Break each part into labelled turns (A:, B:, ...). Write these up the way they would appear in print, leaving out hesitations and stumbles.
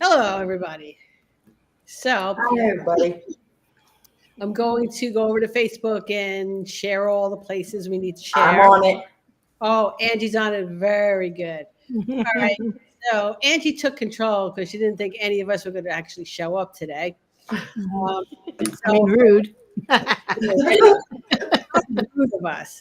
A: Hello, everybody. So
B: Hi, everybody.
A: I'm going to go over to Facebook and share all the places we need to
B: I'm
A: share.
B: on it.
A: Oh, Angie's on it. Very good. All right. So Angie took control because she didn't think any of us were going to actually show up today.
C: I mean, rude.
A: Rude of us.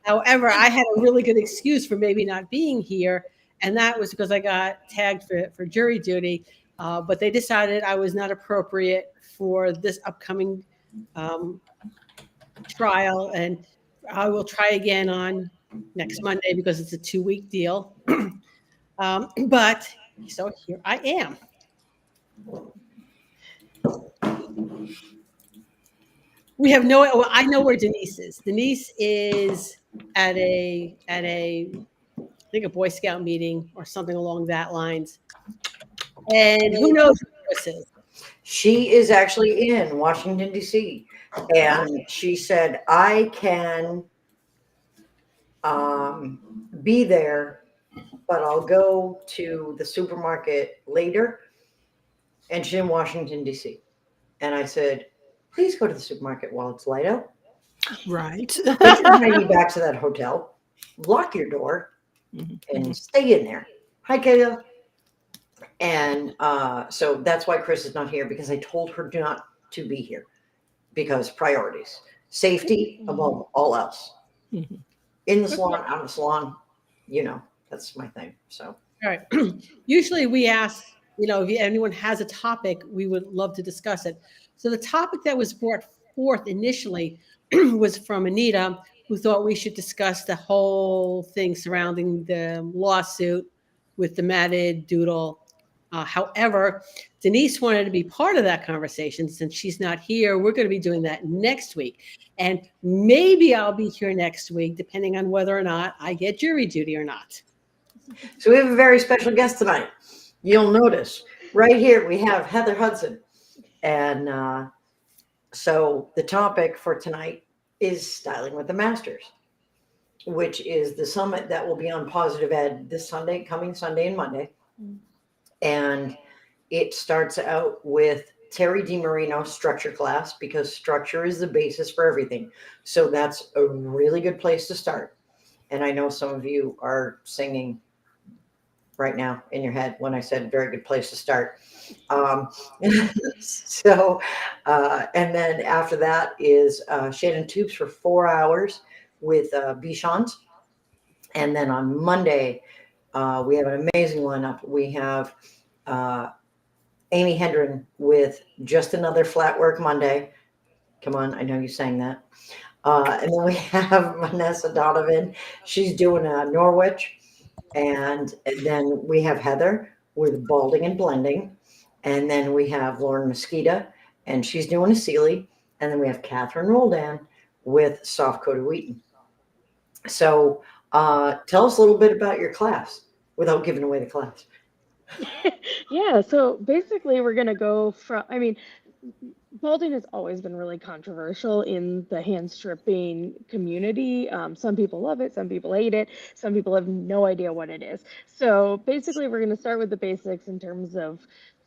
A: However, I had a really good excuse for maybe not being here, and that was because I got tagged for jury duty. But they decided I was not appropriate for this upcoming trial, and I will try again on next Monday because it's a 2-week deal. But so here I am. We have no. Well, I know where Denise is. Denise is at I think a Boy Scout meeting or something along that lines. And who knows who Chris is?
B: She is actually in Washington, D.C. And she said, I can be there, but I'll go to the supermarket later. And she's in Washington, D.C. And I said, please go to the supermarket while it's light out.
C: Right.
B: Put your ID back to that hotel, lock your door, and stay in there. Hi, Kayla. And so that's why Chris is not here, because I told her not to be here because priorities, safety above all else. In the salon, out of the salon, that's my thing. So,
A: All right. Usually we ask, if anyone has a topic, we would love to discuss it. So the topic that was brought forth initially was from Anita, who thought we should discuss the whole thing surrounding the lawsuit with the matted doodle. However, Denise wanted to be part of that conversation. Since she's not here, we're going to be doing that next week. And maybe I'll be here next week, depending on whether or not I get jury duty or not.
B: So we have a very special guest tonight. You'll notice right here we have Heather Hudson. And so the topic for tonight is Styling with the Masters, which is the summit that will be on Positive Ed this Sunday, coming Sunday and Monday. And it starts out with Terry DiMarino structure class, because structure is the basis for everything. So that's a really good place to start. And I know some of you are singing right now in your head when I said very good place to start. And then after that is Shade and Tubes for 4 hours with Bichons. And then on Monday, we have an amazing lineup. We have Amy Hendren with Just Another Flat Work Monday. Come on, I know you sang that. And then we have Vanessa Donovan. She's doing Norwich. And then we have Heather with Balding and Blending. And then we have Lauren Mosquita, and she's doing a Sealy. And then we have Catherine Roldan with Soft Coated Wheaton. So tell us a little bit about your class without giving away the class.
D: Yeah, so basically we're going to go from, balding has always been really controversial in the hand stripping community. Some people love it, some people hate it, some people have no idea what it is. So basically we're going to start with the basics in terms of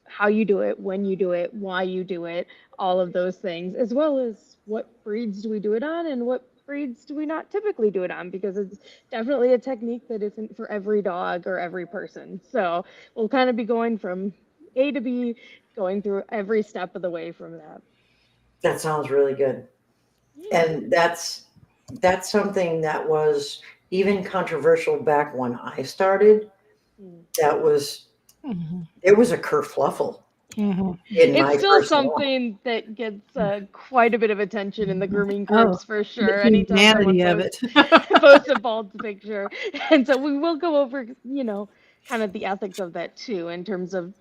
D: how you do it, when you do it, why you do it, all of those things, as well as what breeds do we do it on and what breeds do we not typically do it on? Because it's definitely a technique that isn't for every dog or every person. So we'll kind of be going from A to B, going through every step of the way from that.
B: That sounds really good.
D: Yeah.
B: And that's something that was even controversial back when I started.
D: Mm.
B: That was
C: Mhm.
B: There was a kerfluffle
C: Mhm.
B: in
D: It's
B: my
D: still
B: first one.
D: something that gets quite a bit of attention in the grooming
C: Oh,
D: groups for
C: the
D: sure. Anytime someone
C: humanity of it.
D: posts a bald picture. And so we will go over, kind of the ethics of that too, in terms of,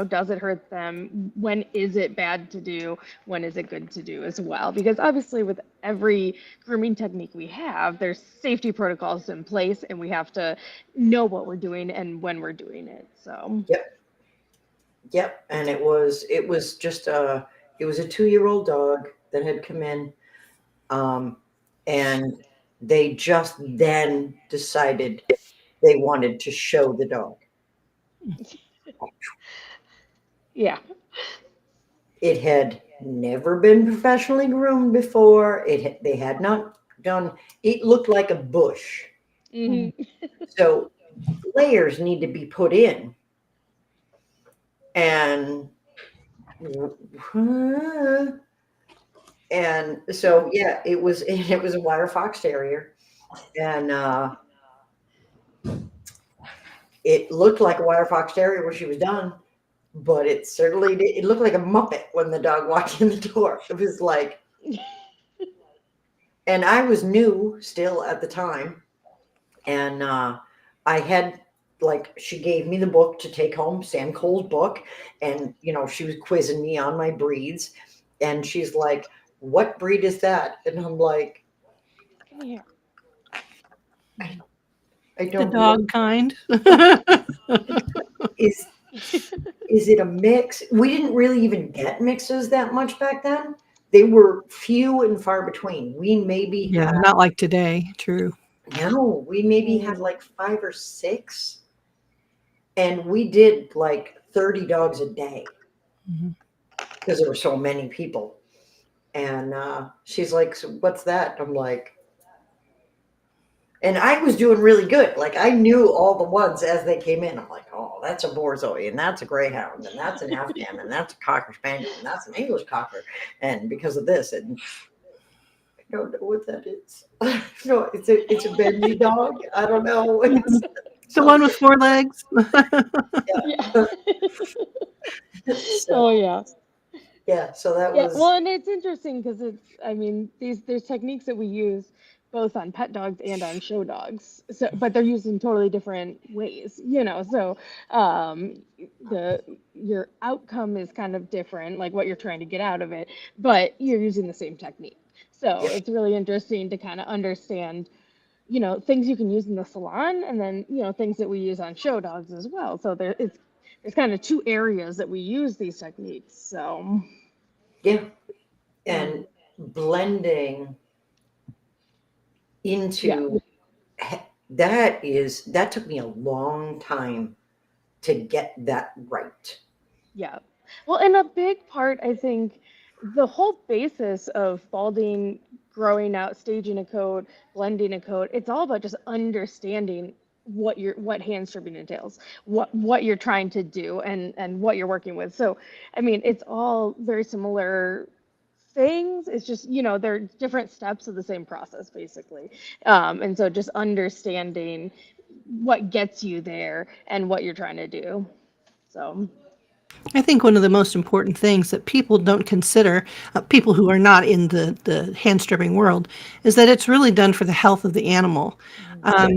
D: does it hurt them? When is it bad to do? When is it good to do as well? Because obviously, with every grooming technique we have, there's safety protocols in place, and we have to know what we're doing and when we're doing it. So,
B: Yep, and it was just it was a 2-year-old dog that had come in, um, and they just then decided they wanted to show the dog.
D: yeah.
B: It had never been professionally groomed before. They had not done. It looked like a bush,
D: Hmm.
B: so layers need to be put in, and and so yeah, it was a wire fox terrier, and it looked like a wire fox terrier when she was done, but it certainly did. It looked like a muppet when the dog walked in the door. It was like, and I was new still at the time, and I had, like, she gave me the book to take home, Sam Cole's book, and she was quizzing me on my breeds, and she's like, "What breed is that?" And I'm like,
D: Come here.
B: "I
C: The
B: don't know.
C: dog kind.
B: Is is it a mix?" We didn't really even get mixes that much back then. They were few and far between. We maybe
C: Yeah,
B: had
C: not like today. True.
B: no, we maybe had like 5 or 6, and we did like 30 dogs a day
C: Mhm.
B: because there were so many people. And she's like, "So what's that?" I'm like, and I was doing really good. Like, I knew all the ones as they came in. I'm like, "Oh, that's a Borzoi, and that's a Greyhound, and that's an Afghan, and that's a Cocker Spaniel, and that's an English Cocker." And because of this, and I don't know what that is. No, it's a Benji dog. I don't know. It's
C: The one with
B: something.
C: 4 legs.
D: Yeah.
B: Yeah. So
D: Oh yeah.
B: yeah, so that
D: Yeah,
B: was
D: well, and it's interesting because I mean, there's techniques that we use both on pet dogs and on show dogs. So, but they're used in totally different ways, So, the your outcome is kind of different, like what you're trying to get out of it, but you're using the same technique. So
B: yep,
D: it's really interesting to kind of understand, things you can use in the salon, and then things that we use on show dogs as well. So there's kind of two areas that we use these techniques. So.
B: yeah, and
D: Mm.
B: blending
D: Yeah,
B: into that took me a long time to get that right.
D: yeah. Well, and a big part, I think, the whole basis of balding, growing out, staging a coat, blending a coat, it's all about just understanding what hand stripping entails, what you're trying to do, and what you're working with. So, I mean, it's all very similar things. It's just, they're different steps of the same process, basically. And so just understanding what gets you there and what you're trying to do. So,
C: I think one of the most important things that people don't consider, people who are not in the hand stripping world, is that it's really done for the health of the animal.
B: Yep.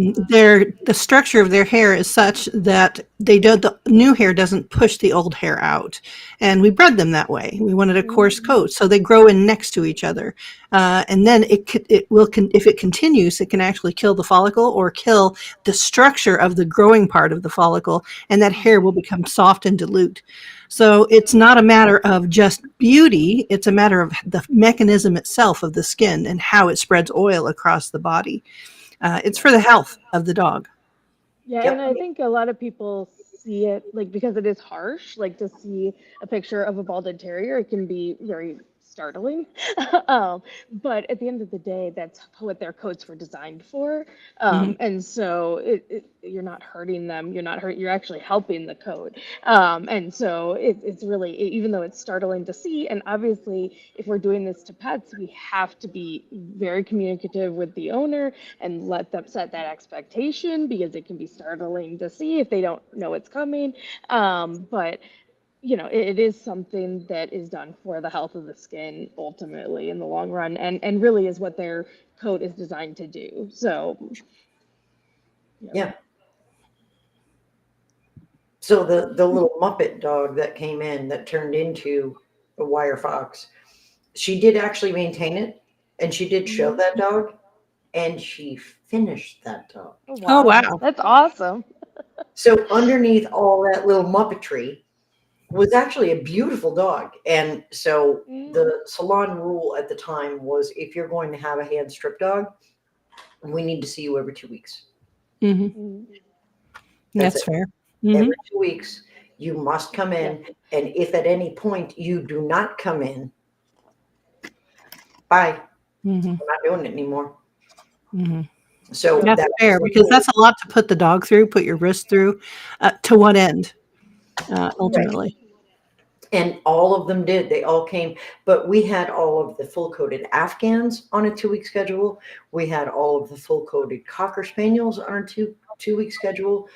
C: The structure of their hair is such that the new hair doesn't push the old hair out, and we bred them that way. We wanted a coarse coat, so they grow in next to each other, and then if it continues, it can actually kill the follicle or kill the structure of the growing part of the follicle, and that hair will become soft and dilute. So it's not a matter of just beauty, it's a matter of the mechanism itself of the skin and how it spreads oil across the body. It's for the health of the dog.
D: yeah, and
B: Yep.
D: I think a lot of people see it like because it is harsh, like to see a picture of a balded terrier, it can be very startling. But at the end of the day, that's what their coats were designed for.
C: Mhm.
D: And so you're not hurting them. You're actually helping the coat. And so it's really, even though it's startling to see, and obviously if we're doing this to pets, we have to be very communicative with the owner and let them set that expectation, because it can be startling to see if they don't know it's coming. But it is something that is done for the health of the skin ultimately in the long run, and really is what their coat is designed to do. So,
B: Yeah. So the little Muppet dog that came in that turned into a wire fox, she did actually maintain it, and she did show that dog, and she finished that dog.
D: Oh,
C: Oh,
D: wow.
C: wow.
D: That's awesome.
B: So underneath all that little Muppetry was actually a beautiful dog. And so the salon rule at the time was, if you're going to have a hand strip dog, we need to see you every 2 weeks.
C: Hmm.
D: Mm.
B: That's
C: That's
B: it.
C: fair. Hmm.
B: Every 2 weeks, you must come in.
D: Yeah.
B: And if at any point you do not come in, bye.
C: Hmm.
B: I'm not doing it anymore.
C: Hmm.
B: So
C: That's
B: that
C: fair, because that's a lot to put the dog through, put your wrist through. To what end,
B: right.
C: ultimately?
B: And all of them did. They all came, but we had all of the full coated Afghans on a 2 week schedule. We had all of the full coated Cocker Spaniels on a two-week schedule.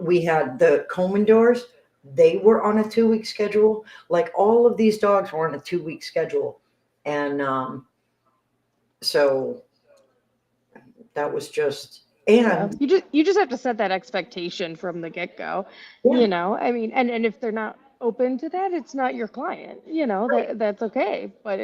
B: We had the Comendores. They were on a 2 week schedule. Like, all of these dogs were on a 2 week schedule. And so that was just,
D: Yeah,
B: and
D: you just have to set that expectation from the get-go.
B: yeah,
D: I mean, and if they're not open to that, it's not your client.
B: right.
D: That's okay. But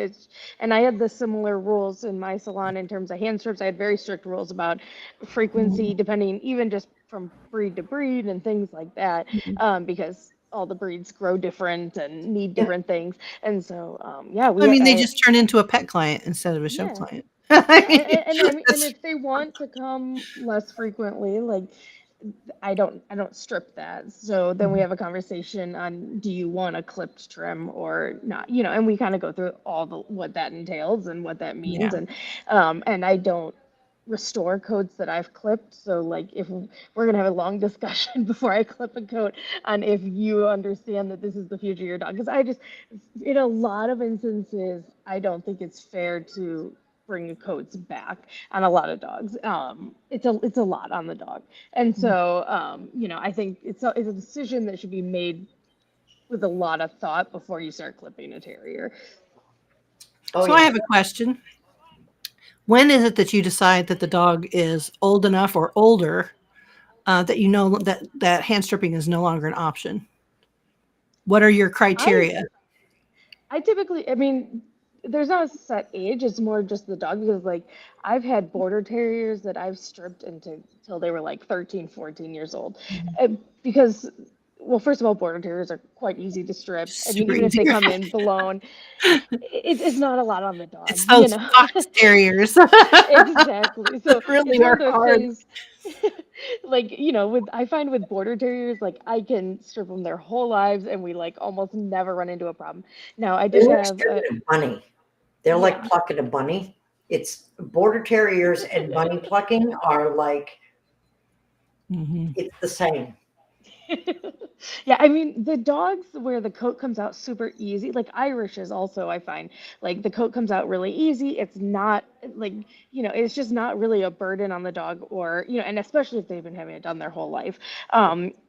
D: and I had the similar rules in my salon in terms of hand strips. I had very strict rules about frequency, depending even just from breed to breed and things like that,
C: Mhm.
D: because all the breeds grow different and need
B: Yeah.
D: different things. And so, yeah,
C: I mean, they just turn into a pet client instead of a show
D: yeah.
C: client.
D: Yeah, and I mean, and
C: That's
D: if they want to come less frequently, like I don't strip that. So then we have a conversation on, do you want a clipped trim or not? And we kind of go through all the what that entails and what that
C: yeah.
D: means, and I don't restore coats that I've clipped. So like, if we're gonna have a long discussion before I clip a coat on if you understand that this is the future of your dog, because I just, in a lot of instances, I don't think it's fair to bring the coats back on a lot of dogs. It's a lot on the dog, and so I think it's a decision that should be made with a lot of thought before you start clipping a terrier.
B: Oh
C: So I
B: yeah.
C: have a question. When is it that you decide that the dog is old enough or older that you know that hand stripping is no longer an option? What are your
D: I
C: criteria?
D: I typically, I mean, there's not a set age. It's more just the dog, because like I've had border terriers that I've stripped until they were like 13, 14 years old. Because, well, first of all, border terriers are quite easy to strip. I mean,
C: Super
D: even if
C: easy,
D: they come
C: right?
D: in blown, it's not a lot on the
C: It's
D: dog,
C: those fox terriers
D: Exactly. So
C: that really
D: it's one
C: are
D: of those
C: hard.
D: things, like, I find with border terriers, like I can strip them their whole lives and we like almost never run into a problem. Now, I
B: They're
D: did
B: like
D: have
B: stripping a bunny. They're like
D: yeah.
B: plucking a bunny. It's border terriers and bunny plucking are like,
C: Mhm.
B: it's the same.
D: Yeah, I mean, the dogs where the coat comes out super easy, like Irish is also, I find, like the coat comes out really easy. It's not like, it's just not really a burden on the dog, or, and especially if they've been having it done their whole life.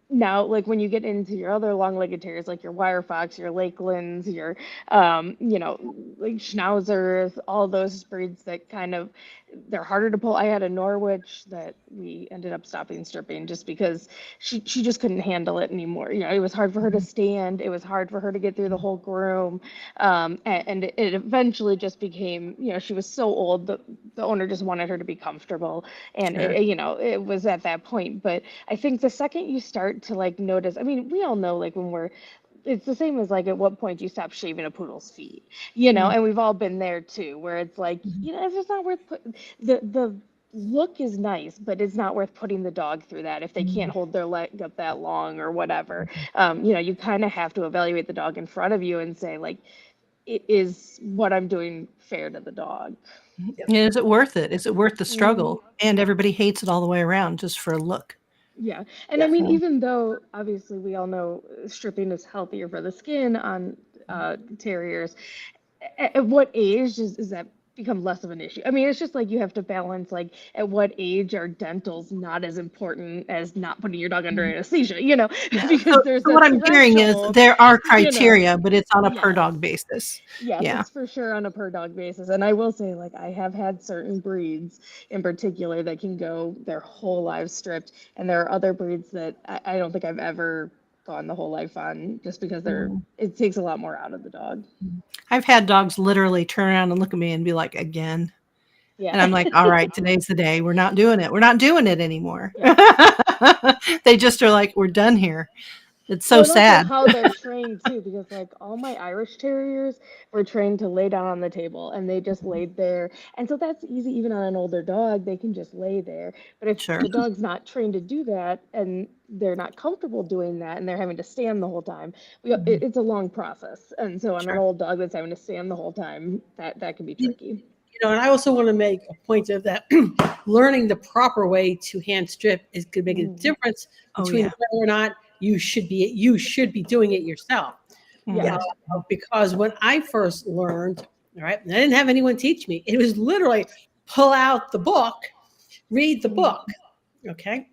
D: Now, like when you get into your other long-legged terriers, like your wire fox, your Lakelands, your, like Schnauzers, all those breeds that kind of, they're harder to pull. I had a Norwich that we ended up stopping stripping just because she just couldn't handle it anymore. It was hard for her to stand. It was hard for her to get through the whole groom. And it eventually just became, she was so old, the owner just wanted her to be comfortable. And,
C: Sure.
D: it was at that point. But I think the second you start to like notice, I mean, we all know like it's the same as like at what point you stop shaving a poodle's feet,
C: Mhm.
D: and we've all been there too, where it's like,
C: Mhm.
D: it's just not worth the look is nice, but it's not worth putting the dog through that if they can't hold their leg up that long or whatever. You kind of have to evaluate the dog in front of you and say like, is what I'm doing fair to the dog?
C: And is it worth it? Is it worth the struggle? And everybody hates it all the way around just for a look.
D: Yeah. And I mean,
C: Yeah.
D: even though obviously we all know stripping is healthier for the skin on terriers, at what age does that become less of an issue? I mean, it's just like you have to balance, like, at what age are dentals not as important as not putting your dog under anesthesia,
C: Yeah.
D: because there's
C: So
D: that
C: what I'm hearing is
D: threshold,
C: there are
D: you know.
C: criteria, but it's on a per
D: Yes.
C: dog basis.
D: Yes,
C: Yeah.
D: it's for sure on a per dog basis. And I will say, like, I have had certain breeds in particular that can go their whole lives stripped. And there are other breeds that I don't think I've ever gone the whole life on, just because it takes a lot more out of the dog.
C: I've had dogs literally turn around and look at me and be like, again.
D: Yeah.
C: And I'm like, all right, today's the day. We're not doing it. We're not doing it anymore. They just are like, we're done here. It's so
D: Well, and also
C: sad.
D: how they're trained too, because like all my Irish Terriers were trained to lay down on the table, and they just laid there. And so that's easy, even on an older dog, they can just lay there. But if
C: Sure.
D: the dog's not trained to do that, and they're not comfortable doing that, and they're having to stand the whole time, it's a long process. And so on
C: Sure.
D: an old dog that's having to stand the whole time, that can be tricky.
A: And I also want to make a point of that learning the proper way to hand strip is going to make a difference between
C: yeah.
A: whether or not you should be doing it yourself.
D: Yeah.
A: Because when I first learned, all right, and I didn't have anyone teach me. It was literally pull out the book, read the book. Okay.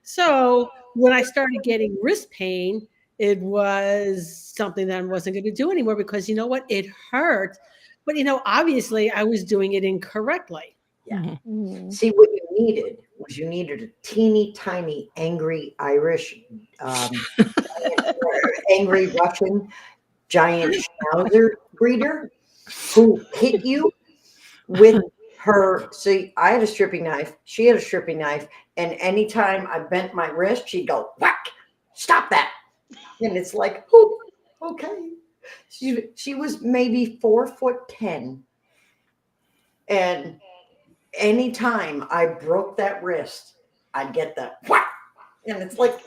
A: So when I started getting wrist pain, it was something that I wasn't going to do anymore, because you know what? It hurt. But obviously I was doing it incorrectly.
B: Yeah.
D: Mhm.
B: See, what you needed was a teeny tiny angry Irish, angry Russian giant schnauzer breeder who hit you with her. See, I had a stripping knife. She had a stripping knife. And anytime I bent my wrist, she'd go, whack, stop that. And it's like, oh, okay. She was maybe 4'10". And anytime I broke that wrist, I'd get the whack. And it's like,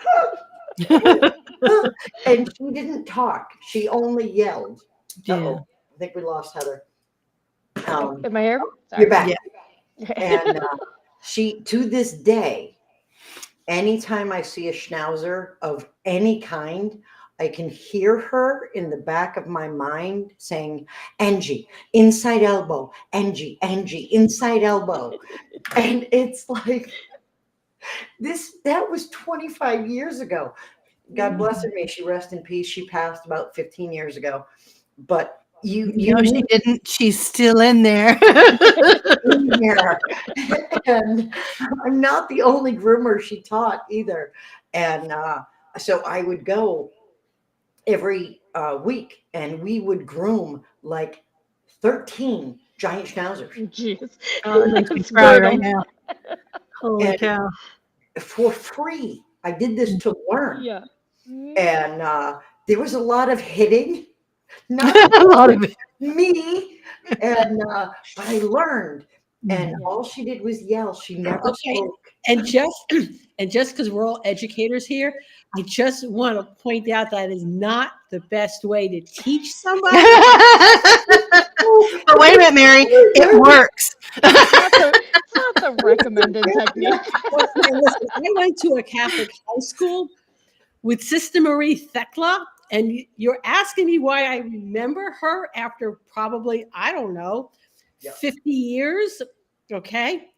B: and she didn't talk. She only yelled.
C: Yeah.
B: Uh-oh. I think we lost Heather.
D: Am I here? Sorry.
B: You're back.
C: Yeah.
B: And she, to this day, anytime I see a schnauzer of any kind, I can hear her in the back of my mind saying, Angie, inside elbow, Angie, inside elbow. And it's like, that was 25 years ago. God bless her, may she rest in peace. She passed about 15 years ago. But you
C: No, she didn't. She's still in there.
B: in there. And I'm not the only groomer she taught either. And so I would go every week, and we would groom like 13 giant schnauzers.
D: Jeez.
C: Oh, it makes me
D: That's
C: cry
D: brutal.
C: right now. Holy
B: And
C: cow.
B: for free. I did this to learn.
D: Yeah.
B: And there was a lot of hitting, not
C: A lot of it.
B: me. And but I learned. And all she did was yell. She never spoke.
A: And just because we're all educators here, I just want to point out that is not the best way to teach somebody.
C: But wait a minute, Mary. It works.
D: It's not the recommended technique.
A: Well, now listen, I went to a Catholic high school with Sister Marie Thekla, and you're asking me why I remember her after probably, I don't know, 50 years. Okay.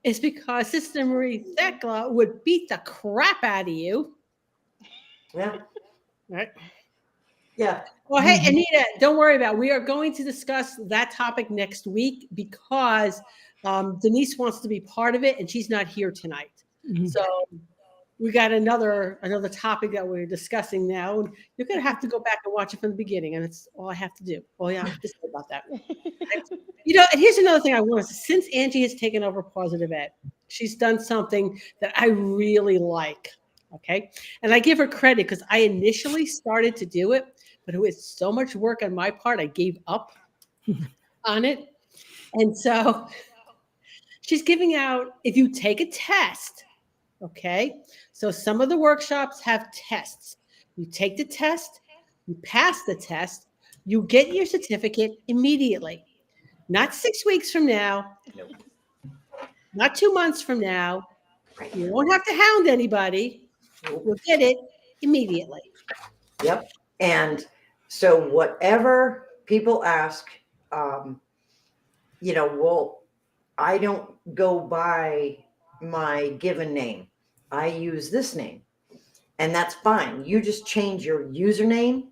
A: It's because Sister Marie Thekla would beat the crap out of you.
B: Yeah.
A: Right.
B: Yeah.
A: Well, hey, Anita, don't worry about it. We are going to discuss that topic next week, because Denise wants to be part of it, and she's not here tonight. So we got another topic that we're discussing now, and you're going to have to go back and watch it from the beginning, and it's all I have to do. All I have to say about that. And here's another thing I want to say. Since Angie has taken over Positive Ed, she's done something that I really like. Okay. And I give her credit, because I initially started to do it, but it was so much work on my part, I gave up on it. And so she's giving out, if you take a test, okay, so some of the workshops have tests. You take the test, you pass the test, You get your certificate immediately, not 6 weeks from now,
B: Nope.
A: not 2 months from now.
B: Right.
A: You won't have to hound anybody.
B: Nope.
A: You'll get it immediately.
B: Yep. And so whatever people ask, well, I don't go by my given name. I use this name. And that's fine. You just change your username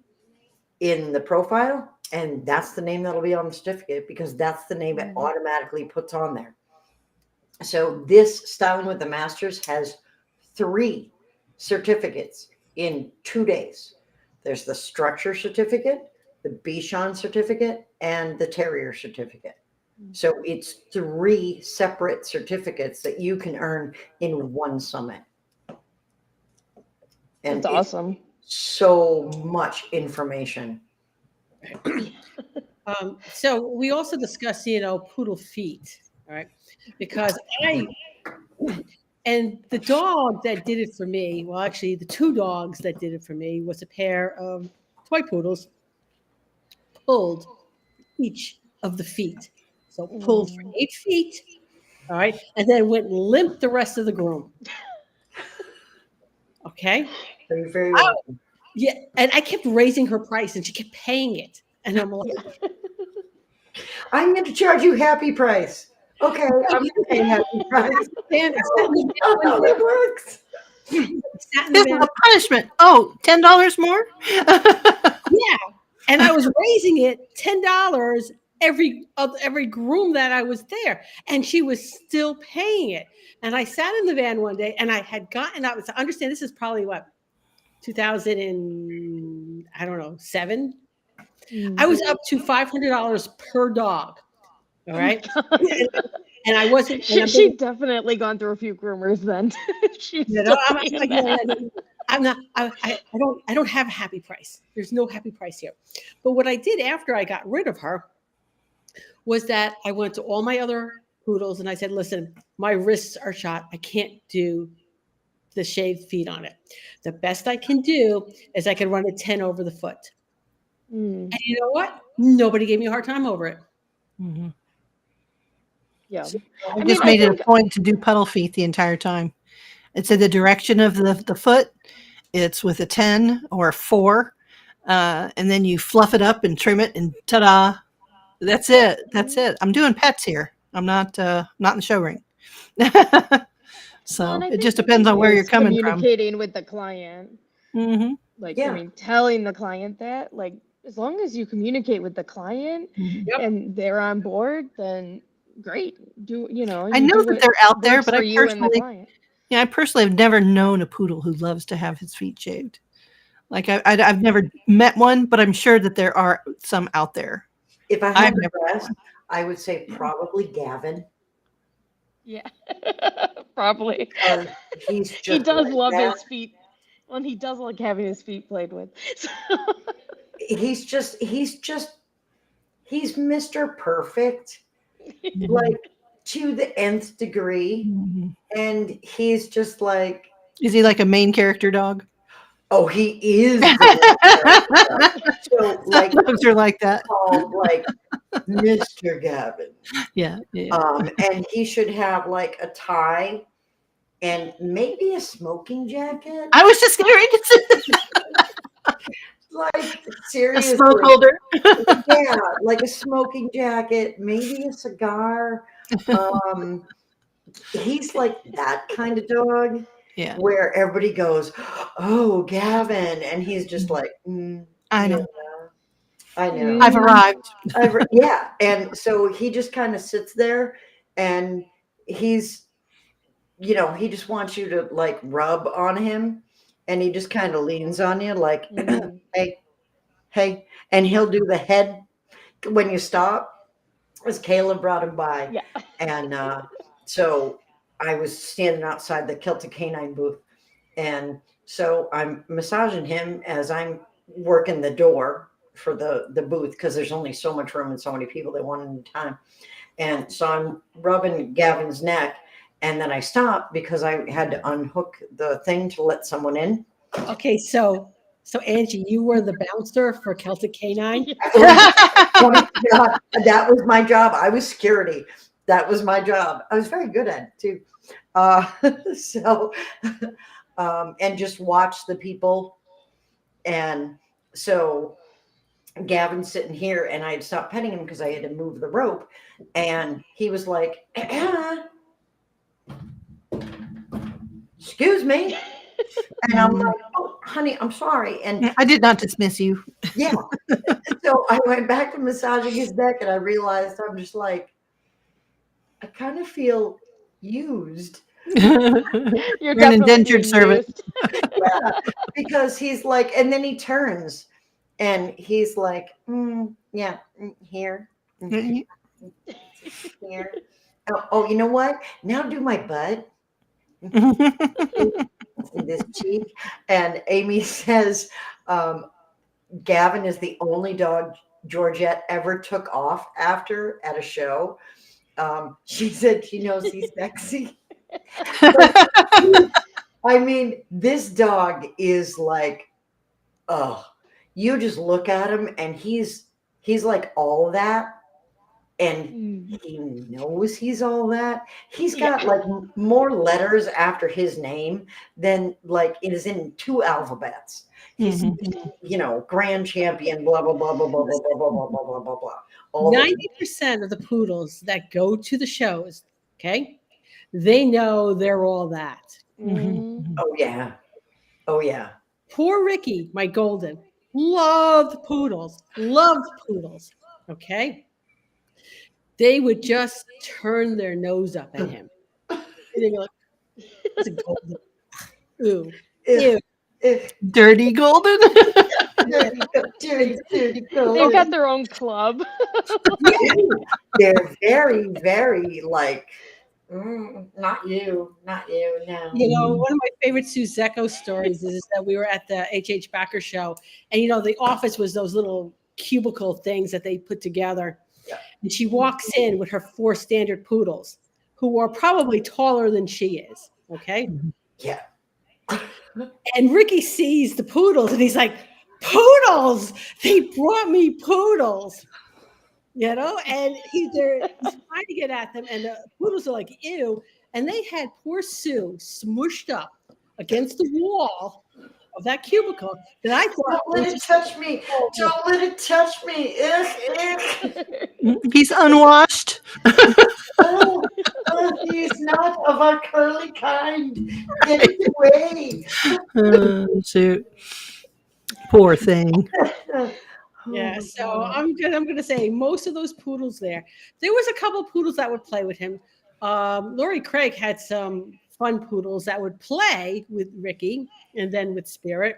B: in the profile, and that's the name that'll be on the certificate because that's the name it automatically puts on there. So this Styling with the Masters has 3 certificates in 2 days. There's the structure certificate, the Bichon certificate, and the terrier certificate. So it's 3 separate certificates that you can earn in one summit. And
D: That's awesome.
B: so much information.
A: So we also discussed, poodle feet, all right? Because and the dog that did it for me, well, actually, the 2 dogs that did it for me was a pair of toy poodles, pulled each of the feet. So pulled for 8 feet, all right, and then went limp the rest of the groom. Okay.
B: So you're very welcome.
A: Yeah, and I kept raising her price, and she kept paying it, and I'm like,
B: I'm going to charge you happy price. Okay, I'm going to pay happy price.
A: "Man, I sat in the
B: That's
A: van
B: how
A: one day-
B: it works.
A: sat in the
C: This is
A: van-
C: a punishment. Oh, $10 more?
A: Yeah, and I was raising it $10 every groom that I was there, and she was still paying it. And I sat in the van one day, and I had gotten up. So understand, this is probably what 2000 and I don't know 7. I was up to $500 per dog. All right, and I wasn't. And
D: She'd definitely gone through a few groomers then. She's still paying that.
A: I'm not. I don't have a happy price. There's no happy price here. But what I did after I got rid of her was that I went to all my other poodles and I said, "Listen, my wrists are shot. I can't do the shaved feet on it. The best I can do is I can run a 10 over the foot." And you know what? Nobody gave me a hard time over it.
C: Mm-hmm.
D: Yeah.
C: I just made it a point to do puddle feet the entire time. It's in the direction of the foot. It's with a 10 or a 4. And then you fluff it up and trim it and ta-da. That's it. That's it. I'm doing pets here. I'm not in the show ring. So it just depends on where you're coming from.
D: Communicating with the client.
C: Mm-hmm.
D: Like,
B: Yeah.
D: I mean, telling the client that, like, as long as you communicate with the client and they're on board, then great.
C: I know that they're out there, but I personally have never known a poodle who loves to have his feet shaved. Like I've never met one, but I'm sure that there are some out there.
B: If I had to guess, I would say probably Gavin.
D: Yeah, probably.
B: He's just
D: He does
B: like
D: love
B: that.
D: his feet. Well, and he does like having his feet played with. So.
B: He's Mr. Perfect, like to the nth degree.
C: Mm-hmm.
B: And he's just like,
C: is he like a main character dog?
B: Oh, he is. So like
C: dogs are like that.
B: Called like Mr. Gavin.
C: Yeah.
B: And he should have like a tie and maybe a smoking jacket.
C: I was just getting ready to say
B: like seriously.
C: A smoke holder.
B: Yeah, like a smoking jacket, maybe a cigar. He's like that kind of dog.
C: Yeah.
B: Where everybody goes, "Oh, Gavin," and he's just like,
C: I know.
B: Yeah, I know.
C: I've arrived.
B: Yeah, and so he just kind of sits there, and he's, he just wants you to like rub on him, and he just kind of leans on you like, hey, and he'll do the head when you stop. As Caleb brought him by,
D: Yeah.
B: And so I was standing outside the Celtic Canine booth, and so I'm massaging him as I'm working the door for the booth because there's only so much room and so many people at one time. And so I'm rubbing Gavin's neck, and then I stopped because I had to unhook the thing to let someone in.
A: Okay, so So Angie, you were the bouncer for Celtic Canine.
B: Oh my God, that was my job. I was security. That was my job. I was very good at it too. Uh, so, and just watch the people. And so Gavin's sitting here, and I had stopped petting him because I had to move the rope. And he was like, Anna, excuse me. And I'm like, oh, honey, I'm sorry. And
C: I did not dismiss you.
B: yeah. So I went back to massaging his neck, and I realized I'm just like, I kind of feel used.
D: You're
C: You're an
D: definitely
C: indentured
D: being
C: servant.
D: used.
B: Yeah, because he's like, and then he turns and he's like, yeah, here, here. Oh, you know what? Now do my butt, this cheek. And Amy says, Gavin is the only dog Georgette ever took off after at a show. She said she knows he's sexy. I mean, this dog is like, oh, you just look at him and he's like all of that. And he knows he's all that. He's got like more letters after his name than like it is in 2 alphabets. He's, grand champion, blah, blah, blah, blah, blah, blah, blah, blah, blah, blah, blah, blah.
A: 90% of the poodles that go to the shows, okay, they know they're all that.
B: Oh, yeah. Oh, yeah.
A: Poor Ricky, my golden, loved poodles, okay? They would just turn their nose up at him. And they'd be like, it's a golden. Ooh. Ew.
C: Dirty golden.
B: Dirty
D: They've
B: golden.
D: got their own club.
B: They're very, very like, not you, no.
A: You know, one of my favorite Sue Zecco stories is that we were at the H.H. Backer show, and, the office was those little cubicle things that they put together.
B: Yeah.
A: And she walks in with her 4 standard poodles, who are probably taller than she is, okay?
B: Yeah.
A: And Ricky sees the poodles, and he's like, poodles! They brought me poodles! And he's trying to get at them, and the poodles are like, ew. And they had poor Sue smushed up against the wall of that cubicle that I thought.
B: Don't let it touch me. Don't let it touch me.
C: He's unwashed.
B: Oh, he's not of our curly kind. Get it away.
C: Shoot. Poor thing.
A: Yeah, so I'm gonna say most of those poodles there was a couple of poodles that would play with him. Lori Craig had some fun poodles that would play with Ricky and then with Spirit.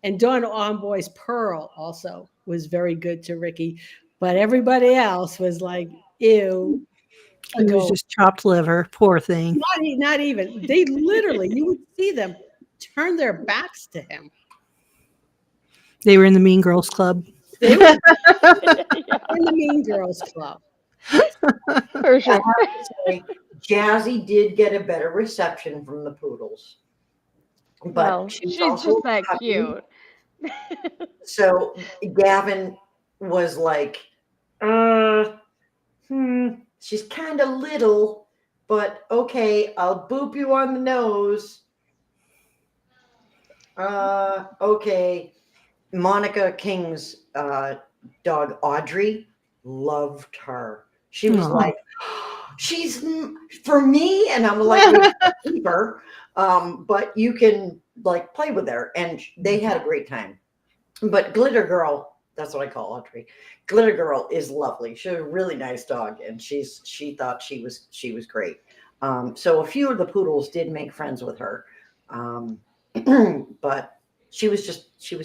A: And Dawn Onboy's Pearl also was very good to Ricky, but everybody else was like, ew.
C: It was just chopped liver. Poor thing.
A: Not even. They literally, you would see them turn their backs to him.
C: They were in the Mean Girls Club.
A: They were in the Mean Girls Club.
D: For sure.
B: I have to say, Jazzy did get a better reception from the poodles. But
D: Well,
B: she's
D: she's
B: also
D: just that
B: puppy.
D: cute.
B: So Gavin was like, she's kind of little, but okay, I'll boop you on the nose. Okay. Monica King's dog, Audrey, loved her. She was like, she's for me. And I'm like, keep her. But you can like play with her. And they had a great time. But Glitter Girl, that's what I call Audrey. Glitter Girl is lovely. She's a really nice dog. And she thought she was great. So a few of the poodles did make friends with her. But she was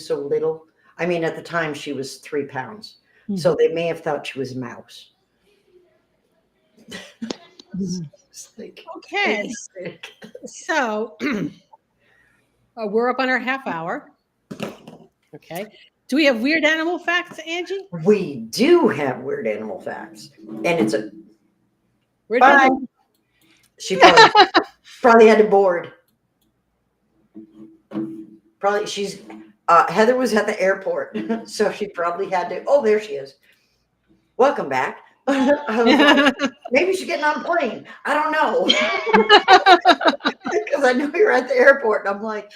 B: so little. I mean, at the time she was 3 pounds. Mm-hmm. So they may have thought she was a mouse.
A: Like, okay. So we're up on our half hour. Okay. Do we have weird animal facts, Angie?
B: We do have weird animal facts. And it's a
A: weird animal.
B: She probably had a board. Probably she's Heather was at the airport, so she probably had to. Oh, there she is. Welcome back. I was like, maybe she's getting on a plane. I don't know. Because I know you're at the airport. And I'm like,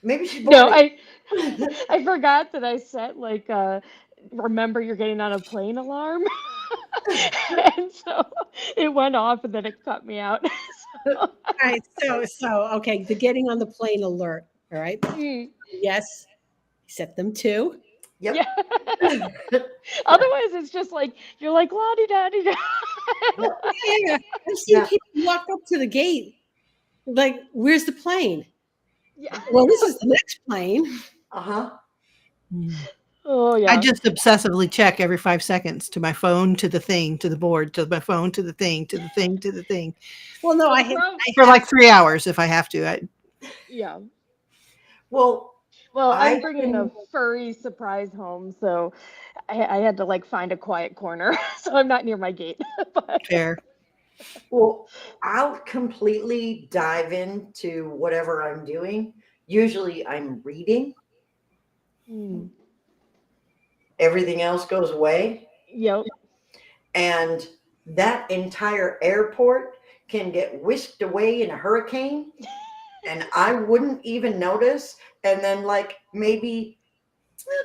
B: maybe she's
D: No,
B: boarding.
D: I forgot that I set like remember you're getting on a plane alarm. And so it went off and then it cut me out. So,
A: All right. Okay. The getting on the plane alert. All right. Yes. Set them too.
B: Yep.
D: yeah. Otherwise, it's just like you're like la di da di da.
A: Yeah. I've seen
B: Yeah.
A: people walk up to the gate. Like, where's the plane?
D: Yeah.
A: Well, this is the next plane.
B: Uh-huh.
D: Oh yeah.
C: I just obsessively check every 5 seconds to my phone, to the thing, to the board, to my phone, to the thing, to the thing, to the thing
A: Well, no, I
C: for like 3 hours if I have to.
D: yeah.
B: Well,
D: Well, I'm
B: I
D: bringing a
B: can-
D: furry surprise home, so I had to like find a quiet corner, so I'm not near my gate. But
C: Fair.
B: well, I'll completely dive into whatever I'm doing. Usually I'm reading. Everything else goes away.
D: yep.
B: And that entire airport can get whisked away in a hurricane. And I wouldn't even notice. And then, like, maybe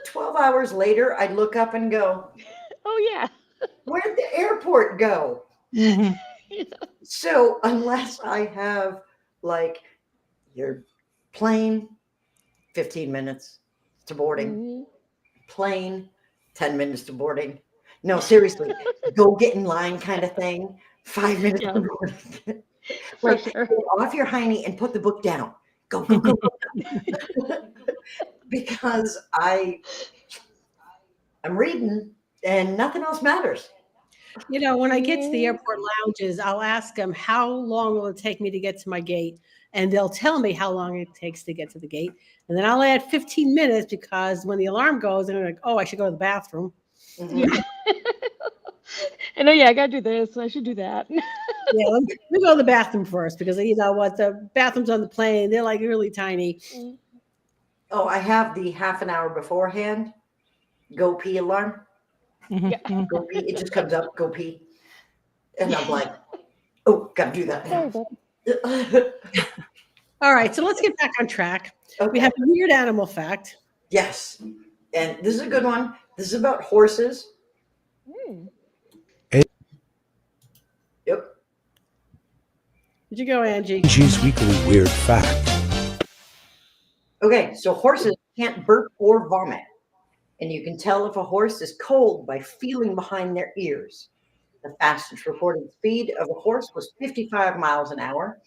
B: 12 hours later, I'd look up and go,
D: Oh yeah.
B: where'd the airport go?
C: Mhm.
B: So, unless I have, like, your plane, 15 minutes to boarding,
D: Mhm.
B: plane, 10 minutes to boarding. No, seriously, go get in line kind of thing, 5 minutes
D: Yeah.
B: to boarding.
D: For
B: Like,
D: sure.
B: get off your hiney and put the book down. Go, go, go, go. Because I'm reading and nothing else matters.
A: You know, when I get to the airport lounges, I'll ask them, how long will it take me to get to my gate? And they'll tell me how long it takes to get to the gate. And then I'll add 15 minutes because when the alarm goes, and I'm like, oh, I should go to the bathroom.
B: Mhm.
D: Yeah. And oh yeah, I gotta do this. I should do that.
A: Yeah, let me go to the bathroom first because you know what? The bathrooms on the plane, they're like really tiny.
B: Oh, I have the half an hour beforehand. Go pee alarm.
D: Yeah.
B: Go pee. It just comes up. Go pee. And I'm like, oh, gotta do that
D: Sorry,
B: now.
D: bud.
A: All right, so let's get back on track. We
B: Okay.
A: have a weird animal fact.
B: Yes. And this is a good one. This is about horses.
D: Hmm.
B: Yep.
A: Did you go, Angie?
E: Angie's Weekly Weird Fact.
B: Okay, so horses can't burp or vomit. And you can tell if a horse is cold by feeling behind their ears. The fastest reported speed of a horse was 55 miles an hour,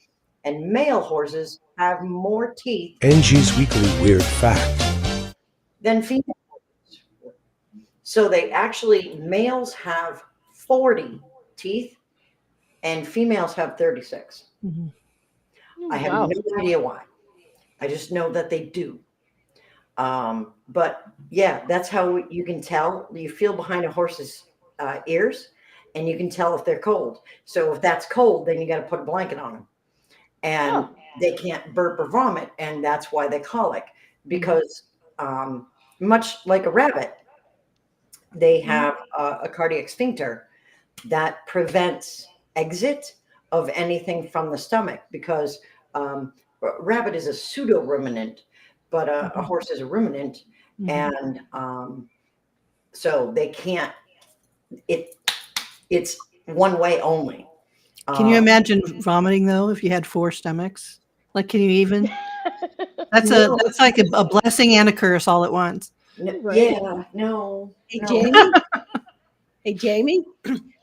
B: and male horses have more teeth
E: Angie's Weekly Weird Fact.
B: than female horses. So they actually, males have 40 teeth and females have 36.
C: Mhm.
B: I have
D: Wow.
B: no idea why. I just know that they do. But yeah, that's how you can tell. You feel behind a horse's ears, and you can tell if they're cold. So if that's cold, then you got to put a blanket on them, and
D: Oh.
B: they can't burp or vomit, and that's why they colic. Because much like a rabbit, they have a cardiac sphincter that prevents exit of anything from the stomach. Because rabbit is a pseudo ruminant, but a horse is a ruminant.
C: Mhm.
B: And so they can't, it's one way only.
C: Can you imagine vomiting though if you had 4 stomachs? Like, can you even? That's
B: No.
C: that's like a blessing and a curse all at once.
D: Right.
B: Yeah, no.
A: Hey,
B: no.
A: Jamie. Hey, Jamie.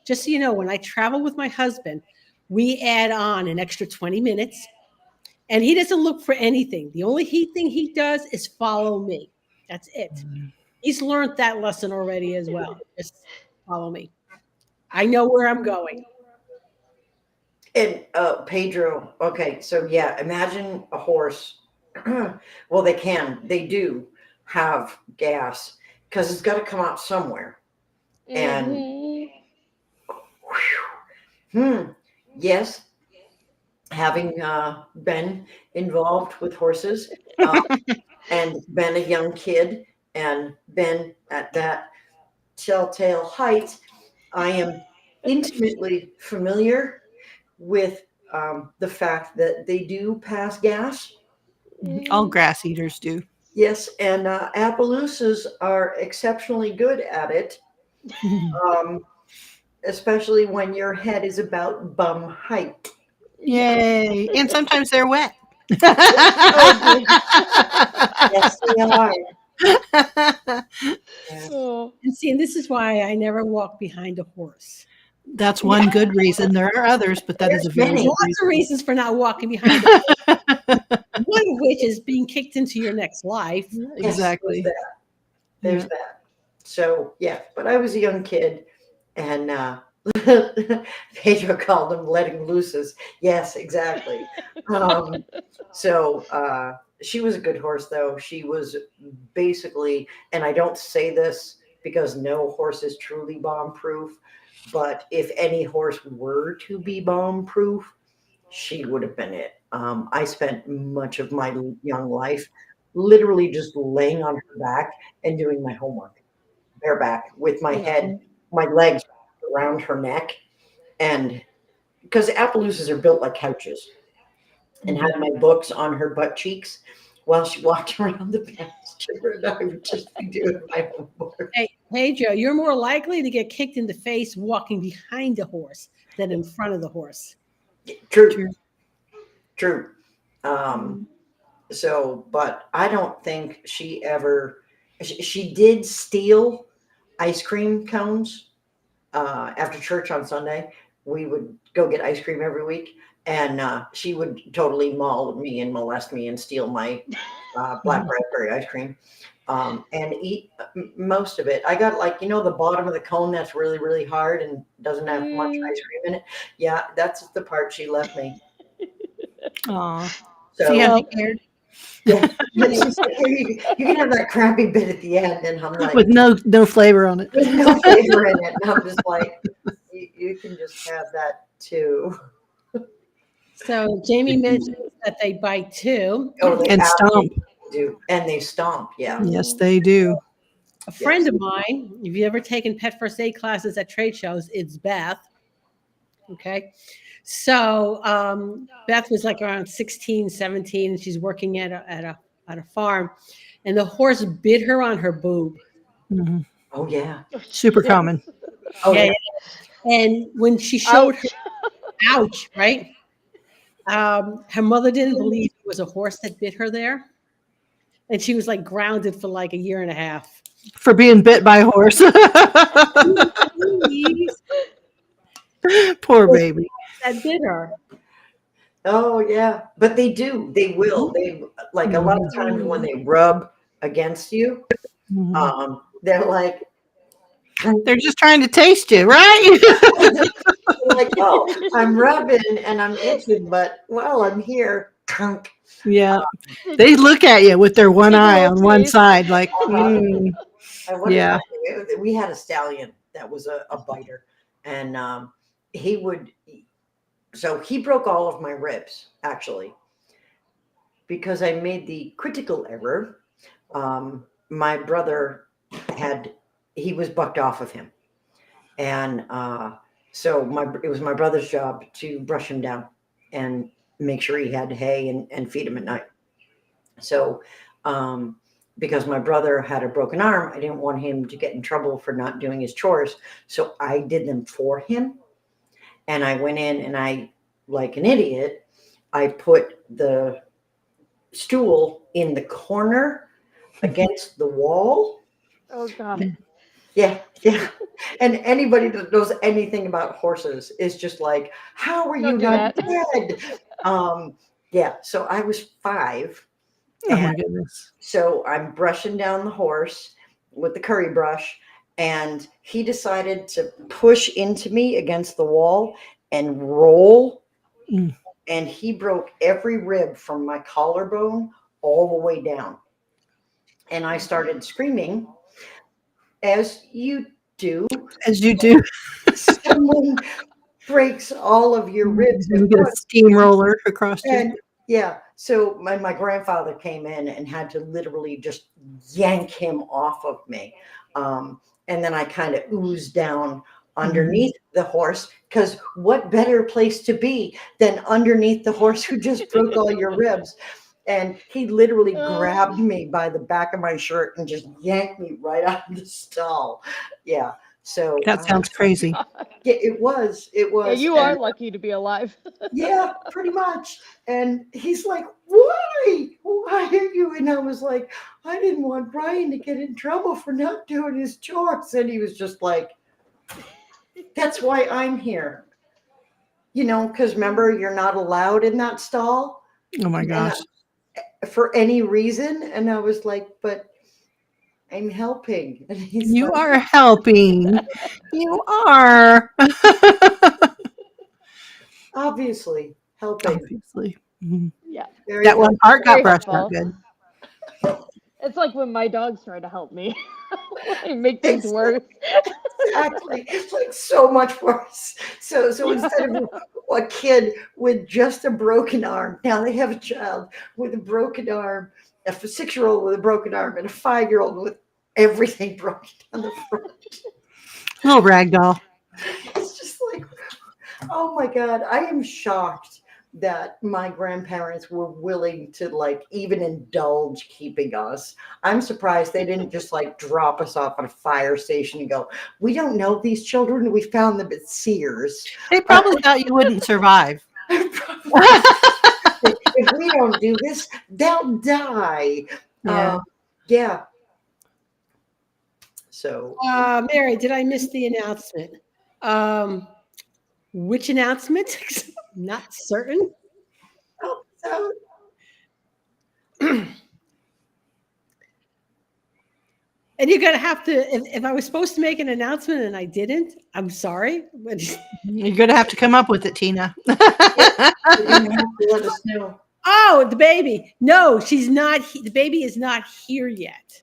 A: Just so you know, when I travel with my husband, we add on an extra 20 minutes, and he doesn't look for anything. The only thing he does is follow me. That's it. He's learned that lesson already as well. Just follow me. I know where I'm going.
B: And Pedro, okay, so yeah, imagine a horse. Well, they do have gas because it's got to come out somewhere. And
D: Mhm.
B: yes, having been involved with horses and been a young kid and been at that telltale height, I am intimately familiar with the fact that they do pass gas.
C: All grass eaters do.
B: Yes, and Appaloosas are exceptionally good at it, um, especially when your head is about bum height.
C: Yay. And sometimes they're wet.
B: Yes, they are. Yes.
D: Oh,
A: And see, and this is why I never walk behind a horse.
C: That's one good reason. There are others, but that is a very
B: There's
C: good
A: Lots of reasons for not walking behind a horse. One of which is being kicked into your next life.
C: reason.
B: Yes,
C: Exactly.
B: There's
C: Yeah.
B: that. So yeah, but I was a young kid, and Pedro called them letting looses. Yes, exactly. So she was a good horse, though. She was basically, and I don't say this because no horse is truly bomb proof, but if any horse were to be bomb proof, she would have been it. I spent much of my young life literally just laying on her back and doing my homework bareback with my head, my legs around her neck. And because Appaloosas are built like couches, and had my books on her butt cheeks while she walked around the pasture, and I would just be doing my homework.
A: Hey, Joe, you're more likely to get kicked in the face walking behind a horse than in front of the horse.
B: True. True. So, but I don't think she ever, she did steal ice cream cones after church on Sunday. We would go get ice cream every week, and she would totally maul me and molest me and steal my black raspberry ice cream and eat most of it. I got like, the bottom of the cone that's really, really hard and doesn't have much ice cream in it. Yeah, that's the part she left me.
C: Aw.
B: So,
C: So you have
D: Well-
C: the hair
B: yeah, she's like, "Here, you can have that crappy bit at the end," and I'm like,
C: with no flavor on it.
B: "There's no flavor in it." And I'm just like, you can just have that too.
A: So Jamie mentioned that they bite too.
B: Oh, they
C: And
B: absolutely
C: stomp.
B: do, and they stomp. Yeah.
C: Yes, they do.
A: A friend of mine, if you've ever taken pet first aid classes at trade shows, it's Beth. Okay. So Beth was like around 16, 17, and she's working at a farm, and the horse bit her on her boob.
C: Mhm.
B: Oh yeah.
C: Super common.
B: Oh
A: Yeah,
B: yeah.
A: And when she showed her, ouch, right? Her mother didn't believe it was a horse that bit her there. And she was like grounded for like a year and a half.
C: For being bit by a horse. Poor baby.
A: That bit her.
B: Oh yeah. But they do. They will. They like a lot of times when they rub against you,
C: Mhm.
B: they're like,
C: They're just trying to taste you, right?
B: "Oh, I'm rubbing and I'm itching, but well, I'm here."
C: Yeah. They look at you with their one
D: Take a
C: eye
D: little
C: on one
D: taste.
C: side, like,
B: I wonder
C: Yeah.
B: we had a stallion that was a biter, and he would. So he broke all of my ribs actually, because I made the critical error. My brother he was bucked off of him, and so it was my brother's job to brush him down and make sure he had hay and feed him at night. So, because my brother had a broken arm, I didn't want him to get in trouble for not doing his chores. So I did them for him. And I went in and I, like an idiot, I put the stool in the corner against the wall.
D: Oh God.
B: Yeah, yeah. And anybody that knows anything about horses is just like, how are you
D: Don't do
B: not
D: that.
B: dead? Yeah, so I was 5.
C: oh my
B: And
C: goodness.
B: so I'm brushing down the horse with the curry brush, and he decided to push into me against the wall and roll.
C: Mm.
B: And he broke every rib from my collarbone all the way down. And I started screaming, as you do.
C: As you do.
B: Someone breaks all of your ribs.
C: You get a steamroller across you.
B: And yeah, so my grandfather came in and had to literally just yank him off of me. And then I kind of oozed down underneath the horse, because what better place to be than underneath the horse who just broke all your ribs? And he literally grabbed me by the back of my shirt and just yanked me right out of the stall. Yeah. So
C: That sounds crazy.
B: yeah, it was. It was.
D: Yeah, you are lucky to be alive.
B: Yeah, pretty much. And he's like, why? Why are you? And I was like, I didn't want Brian to get in trouble for not doing his chores. And he was just like, that's why I'm here. You know, because remember, you're not allowed in that stall.
C: Oh my gosh.
B: For any reason. And I was like, but I'm helping. And he's
C: You
B: like,
C: are helping. You are.
B: obviously helping.
C: Obviously. Mhm.
D: Yeah.
B: Very
C: That one part got
D: Very
C: brushed
D: helpful.
C: out good.
D: It's like when my dogs try to help me. I make things worse.
B: Exactly. It's like so much worse. So instead of a kid with just a broken arm, now they have a child with a broken arm, a 6-year-old with a broken arm, and a 5-year-old with everything broken down the front.
C: Little rag doll.
B: It's just like, oh my God, I am shocked that my grandparents were willing to like even indulge keeping us. I'm surprised they didn't just like drop us off at a fire station and go, we don't know these children. We found them at Sears.
C: They probably thought you wouldn't survive.
B: If we don't do this, they'll die.
C: Yeah.
B: Yeah. So
A: Mary, did I miss the announcement? Which announcement? Not certain.
B: so
A: And you're gonna have to. If I was supposed to make an announcement and I didn't, I'm sorry. But
C: You're going to have to come up with it, Tina.
B: you're gonna have to let us know.
A: oh, the baby. No, she's not. The baby is not here yet.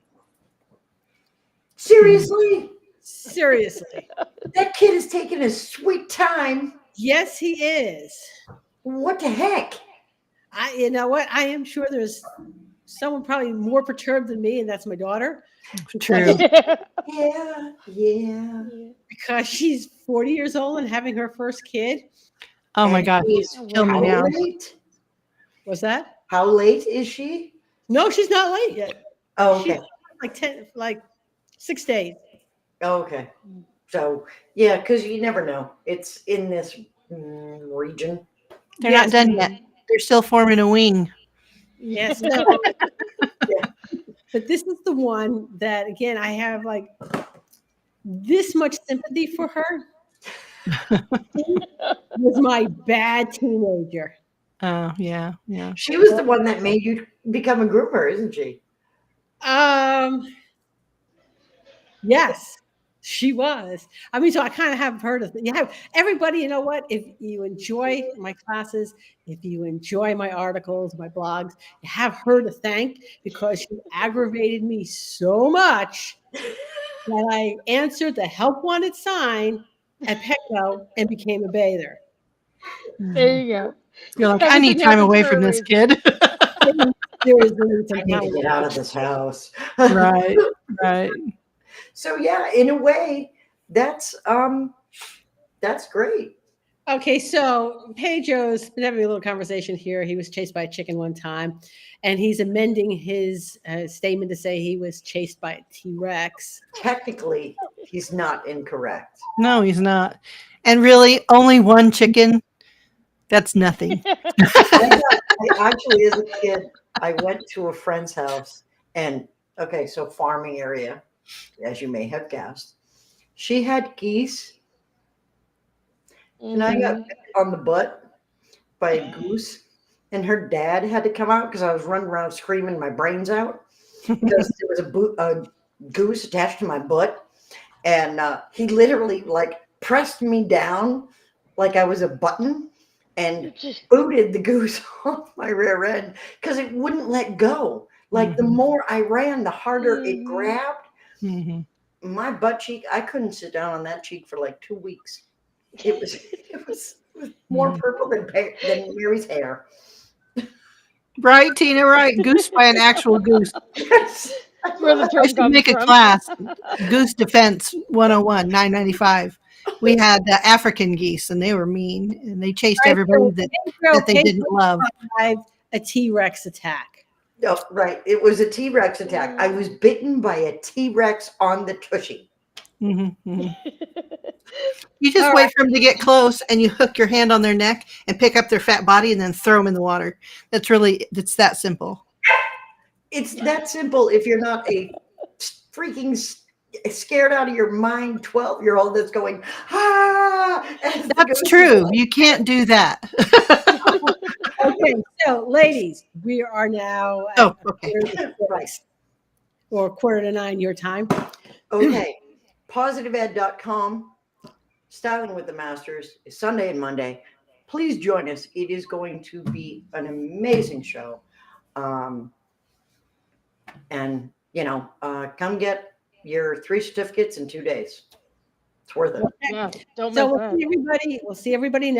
B: Seriously,
A: Seriously.
B: that kid is taking his sweet time.
A: Yes, he is.
B: What the heck?
A: You know what? I am sure there's someone probably more perturbed than me, and that's my daughter.
C: True.
B: Yeah.
A: Because she's 40 years old and having her first kid.
C: Oh my
B: And
C: God.
B: he's
C: Kill me
B: how
C: now.
B: late?
A: Was that?
B: How late is she?
A: No, she's not late yet.
B: Oh, okay.
A: She's like 6 days.
B: Oh, okay. So yeah, because you never know. It's in this region.
C: They're
A: Yes.
C: not done yet. They're still forming a wing.
A: Yes. No. But this is the one that, again, I have like this much sympathy for her. She was my bad teenager.
C: Oh, yeah. Yeah.
B: She was the one that made you become a groomer, isn't she?
A: Yes, she was. I mean, so I kind of have heard of you have everybody, you know what? If you enjoy my classes, if you enjoy my articles, my blogs, you have her to thank because she aggravated me so much that I answered the help wanted sign at Petco and became a bather.
D: There you go.
C: You're like, I
D: Everything
C: need time
D: happens
C: away
D: for a
C: from this
D: reason.
C: kid.
A: Seriously,
B: I need to get out of this house.
C: Right. Right.
B: So yeah, in a way, that's great.
A: Okay, so Pedro's been having a little conversation here. He was chased by a chicken one time, and he's amending his statement to say he was chased by a T-Rex.
B: Technically, he's not incorrect.
C: No, he's not. And really, only one chicken. That's nothing.
B: I actually, as a kid, I went to a friend's house, and okay, so farming area, as you may have guessed, she had geese, and I got bit on the butt by a goose, and her dad had to come out because I was running around screaming my brains out because there was a goose attached to my butt, and he literally like pressed me down like I was a button and booted the goose off my rear end because it wouldn't let go. Like the more I ran, the harder it grabbed.
C: Mhm.
B: My butt cheek, I couldn't sit down on that cheek for like 2 weeks. It was more purple than Mary's hair.
C: Right, Tina, right. Goose by an actual goose.
B: Yes.
D: That's where the
C: I
D: term
C: should
D: comes
C: make a
D: from.
C: class, Goose Defense 101, $9.95. We had African geese, and they were mean, and they chased
A: All right,
C: everybody
A: so
C: that they
A: page
C: didn't love.
A: 5, a T-Rex attack.
B: No, right. It was a T-Rex attack. I was bitten by a T-Rex on the tushy.
C: Mhm, mhm. You just
A: All
C: wait for them to get close, and you hook your hand on their neck and pick up their fat body, and then throw them in the water. It's that simple.
B: It's that simple if you're not a freaking scared out of your mind 12-year-old that's going, ah. as the
C: That's
B: ghost is
C: true.
B: like-
C: You can't do that.
A: Okay, so ladies, we are now at
C: Oh, okay.
B: Right.
A: or 8:45 your time.
B: Okay. PositiveEd.com. Styling with the Masters is Sunday and Monday. Please join us. It is going to be an amazing show. And, come get your 3 certificates in 2 days. It's worth it.
D: Yeah, don't
A: So
D: miss
A: we'll
D: that.
A: see everybody. We'll see everybody next.